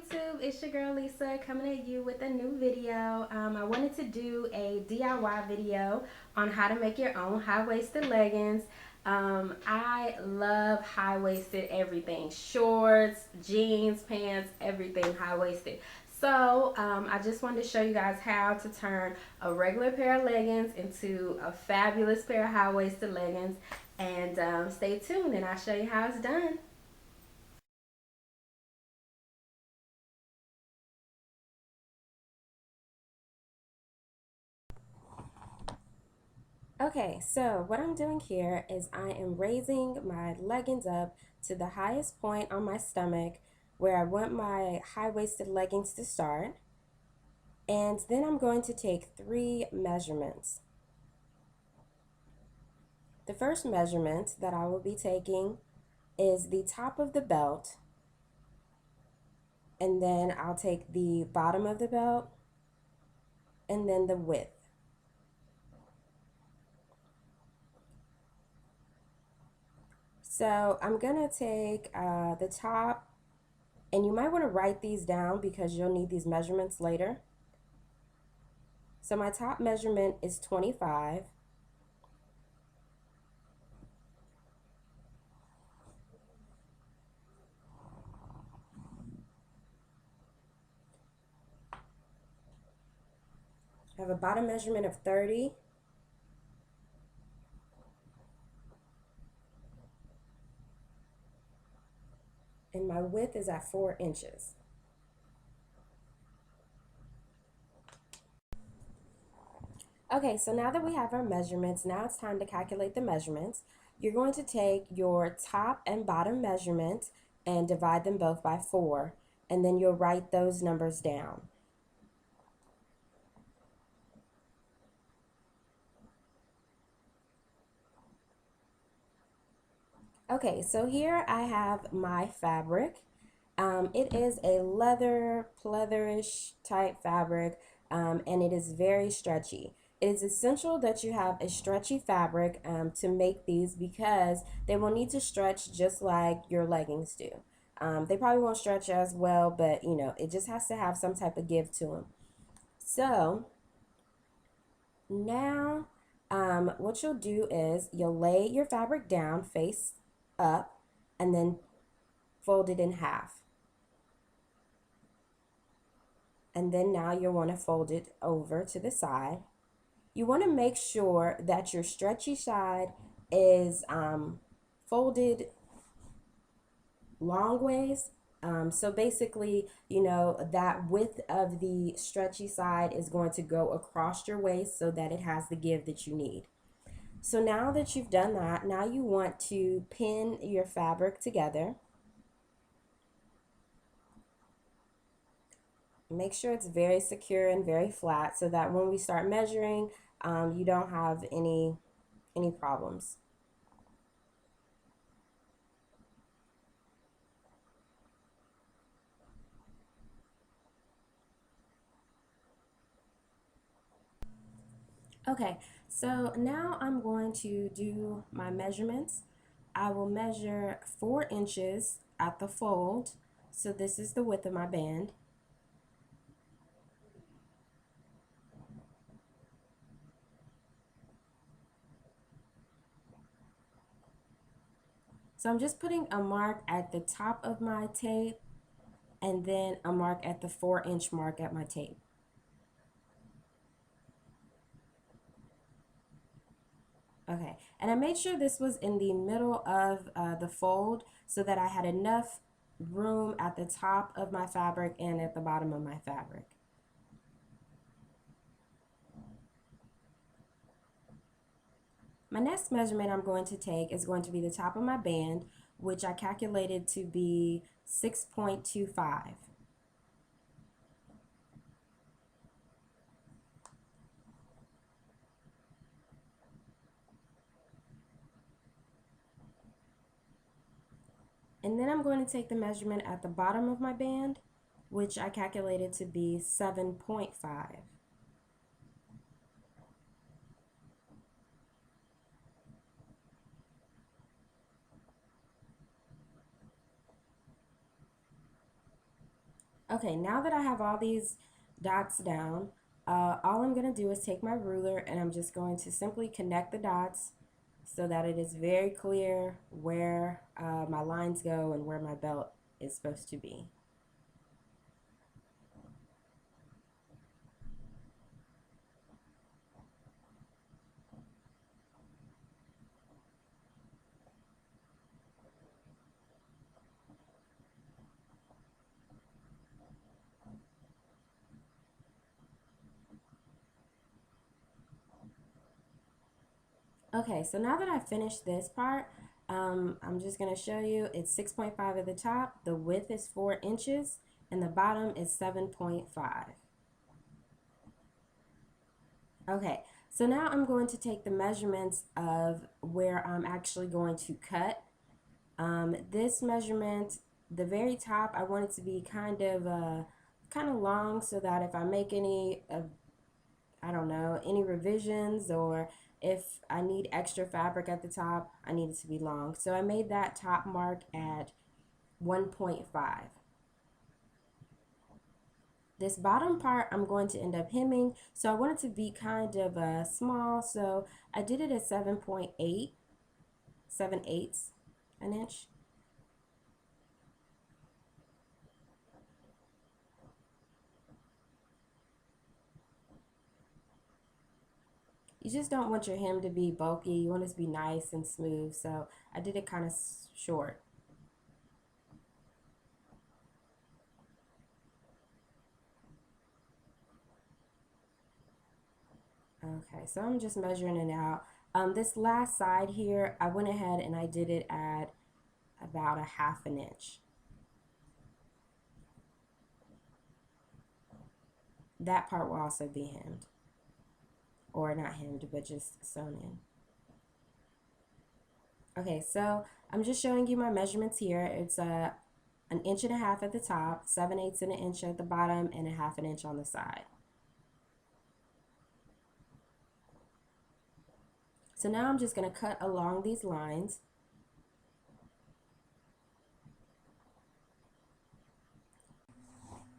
YouTube, it's your girl Lisa coming at you with a new video. I wanted to do a DIY video on how to make your own high-waisted leggings. I love high-waisted everything, shorts, jeans, pants, everything high-waisted. So I just wanted to show you guys how to turn a regular pair of leggings into a fabulous pair of high-waisted leggings. And stay tuned and I'll show you how it's done. Okay, so what I'm doing here is I am raising my leggings up to the highest point on my stomach where I want my high-waisted leggings to start. And then I'm going to take 3 measurements. The first measurement that I will be taking is the top of the belt, and then I'll take the bottom of the belt, and then the width. So I'm gonna take the top, and you might want to write these down because you'll need these measurements later. So my top measurement is 25. I have a bottom measurement of 30. And my width is at 4 inches. Okay, so now that we have our measurements, now it's time to calculate the measurements. You're going to take your top and bottom measurement and divide them both by 4, and then you'll write those numbers down. Okay, so here I have my fabric. It is a leather, pleatherish type fabric, and it is very stretchy. It is essential that you have a stretchy fabric to make these because they will need to stretch just like your leggings do. They probably won't stretch as well, but you know, it just has to have some type of give to them. So now what you'll do is you'll lay your fabric down face up and then fold it in half. And then now you'll want to fold it over to the side. You want to make sure that your stretchy side is folded long ways. So basically, you know, that width of the stretchy side is going to go across your waist so that it has the give that you need. So now that you've done that, now you want to pin your fabric together. Make sure it's very secure and very flat so that when we start measuring, you don't have any problems. Okay, so now I'm going to do my measurements. I will measure 4 inches at the fold. So this is the width of my band. So I'm just putting a mark at the top of my tape and then a mark at the 4-inch mark at my tape. Okay, and I made sure this was in the middle of the fold so that I had enough room at the top of my fabric and at the bottom of my fabric. My next measurement I'm going to take is going to be the top of my band, which I calculated to be 6.25. And then I'm going to take the measurement at the bottom of my band, which I calculated to be 7.5. Okay, now that I have all these dots down, all I'm going to do is take my ruler and I'm just going to simply connect the dots so that it is very clear where my lines go and where my belt is supposed to be. Okay, so now that I've finished this part, I'm just going to show you it's 6.5 at the top, the width is 4 inches, and the bottom is 7.5. Okay, so now I'm going to take the measurements of where I'm actually going to cut. This measurement, the very top, I want it to be kind of long so that if I make any I don't know, any revisions or if I need extra fabric at the top, I need it to be long. So I made that top mark at 1.5. This bottom part I'm going to end up hemming, so I want it to be kind of small, so I did it at 7.8, 7/8 an inch. You just don't want your hem to be bulky. You want it to be nice and smooth. So I did it kind of short. Okay, so I'm just measuring it out. This last side here, I went ahead and I did it at about a 1/2 inch. That part will also be hemmed. Or not hemmed, but just sewn in. Okay, so I'm just showing you my measurements here. It's an inch and a half at the top, 7/8 of an inch at the bottom, and a 1/2 inch on the side. So now I'm just going to cut along these lines.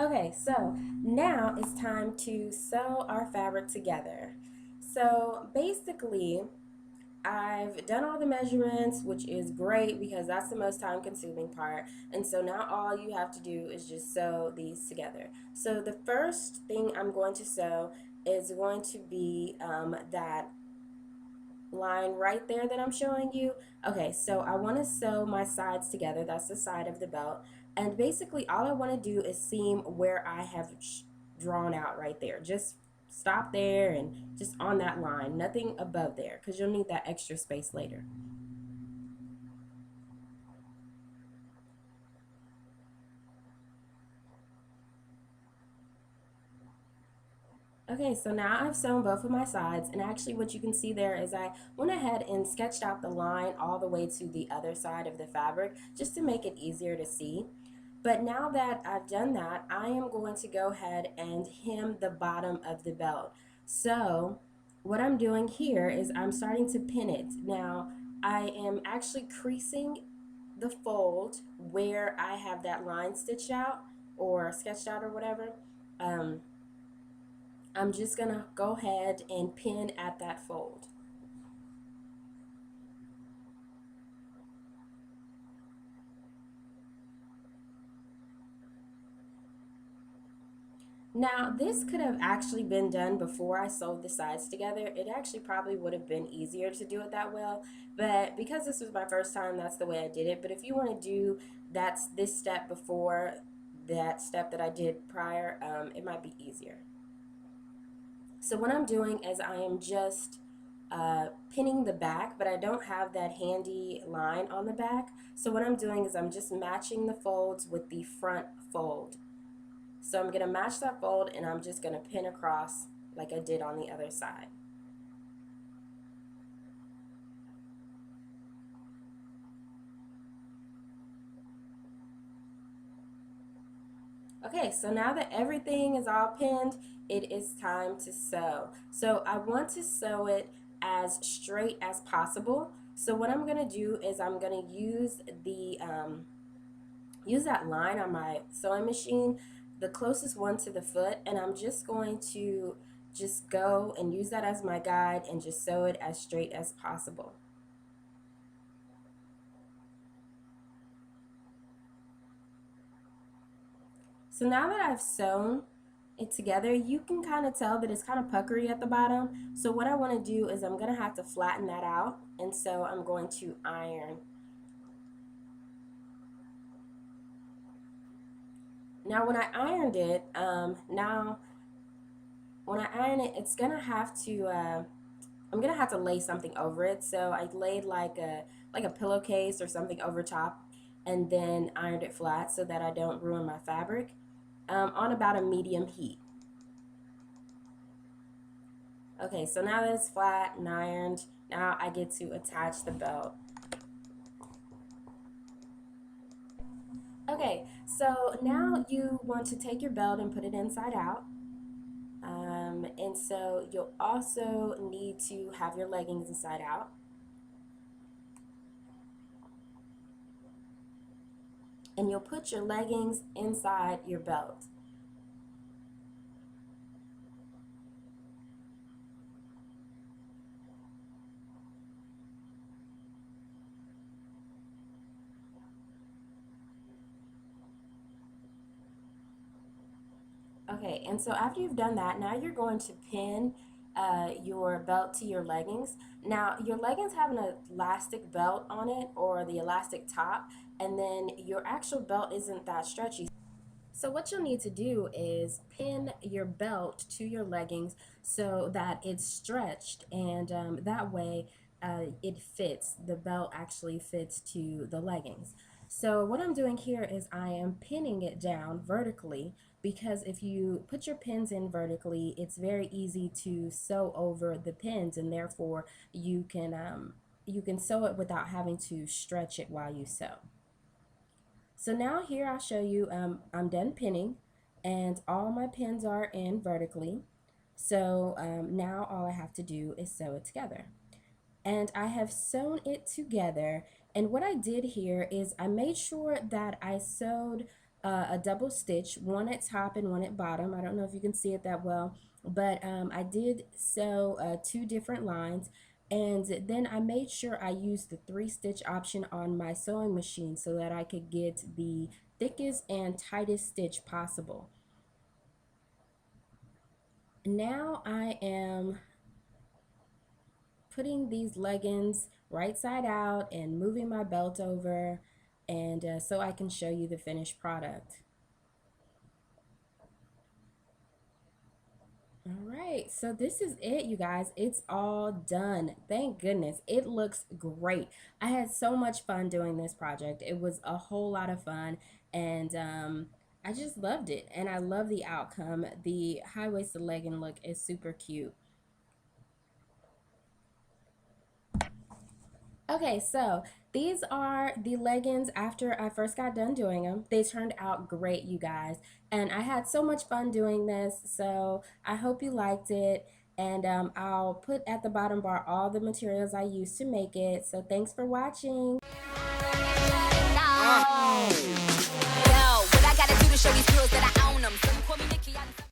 Okay, so now it's time to sew our fabric together. So basically, I've done all the measurements, which is great because that's the most time consuming part. And so now all you have to do is just sew these together. So the first thing I'm going to sew is going to be that line right there that I'm showing you. Okay, so I want to sew my sides together. That's the side of the belt. And basically all I want to do is seam where I have drawn out right there. Just stop there and just on that line, nothing above there because you'll need that extra space later. Okay, so now I've sewn both of my sides, and actually what you can see there is I went ahead and sketched out the line all the way to the other side of the fabric just to make it easier to see. But now that I've done that, I am going to go ahead and hem the bottom of the belt. So what I'm doing here is I'm starting to pin it. Now I am actually creasing the fold where I have that line stitched out or sketched out or whatever. Um, I'm just gonna go ahead and pin at that fold. Now, this could have actually been done before I sewed the sides together. It actually probably would have been easier to do it that well, but because this was my first time, that's the way I did it. But if you want to do this step before that step that I did prior, it might be easier. So what I'm doing is I am just pinning the back, but I don't have that handy line on the back. So what I'm doing is I'm just matching the folds with the front fold. So I'm going to match that fold and I'm just going to pin across like I did on the other side. Okay, so now that everything is all pinned, it is time to sew. So I want to sew it as straight as possible. So what I'm going to do is I'm going to use that line on my sewing machine. the closest one to the foot, and I'm just going to just go and use that as my guide and just sew it as straight as possible. So now that I've sewn it together, you can kind of tell that it's kind of puckery at the bottom. So what I want to do is I'm going to have to flatten that out, and so I'm going to iron. Now when I ironed it, when I iron it, it's gonna have to I'm gonna have to lay something over it. So I laid like a pillowcase or something over top, and then ironed it flat so that I don't ruin my fabric, on about a medium heat. Okay, so now that it's flat and ironed, now I get to attach the belt. Okay, so now you want to take your belt and put it inside out. And so you'll also need to have your leggings inside out. And you'll put your leggings inside your belt. Okay, and so after you've done that, now you're going to pin your belt to your leggings. Now, your leggings have an elastic belt on it, or the elastic top, and then your actual belt isn't that stretchy. So what you'll need to do is pin your belt to your leggings so that it's stretched, and that way it fits. The belt actually fits to the leggings. So what I'm doing here is I am pinning it down vertically, because if you put your pins in vertically, it's very easy to sew over the pins, and therefore you can sew it without having to stretch it while you sew. So now here I'll show you, I'm done pinning, and all my pins are in vertically. So now all I have to do is sew it together. And I have sewn it together, and what I did here is I made sure that I sewed a double stitch, one at top and one at bottom. I don't know if you can see it that well, but I did sew 2 different lines. And then I made sure I used the 3-stitch option on my sewing machine so that I could get the thickest and tightest stitch possible. Now I am putting these leggings right side out and moving my belt over, and so I can show you the finished product. All right, so this is it, you guys. It's all done. Thank goodness. It looks great. I had so much fun doing this project. It was a whole lot of fun, and I just loved it, and I love the outcome. The high-waisted legging look is super cute. Okay, so these are the leggings after I first got done doing them. They turned out great, you guys. And I had so much fun doing this, so I hope you liked it. And I'll put at the bottom bar all the materials I used to make it. So thanks for watching. Yo, what I gotta do to show these girls that I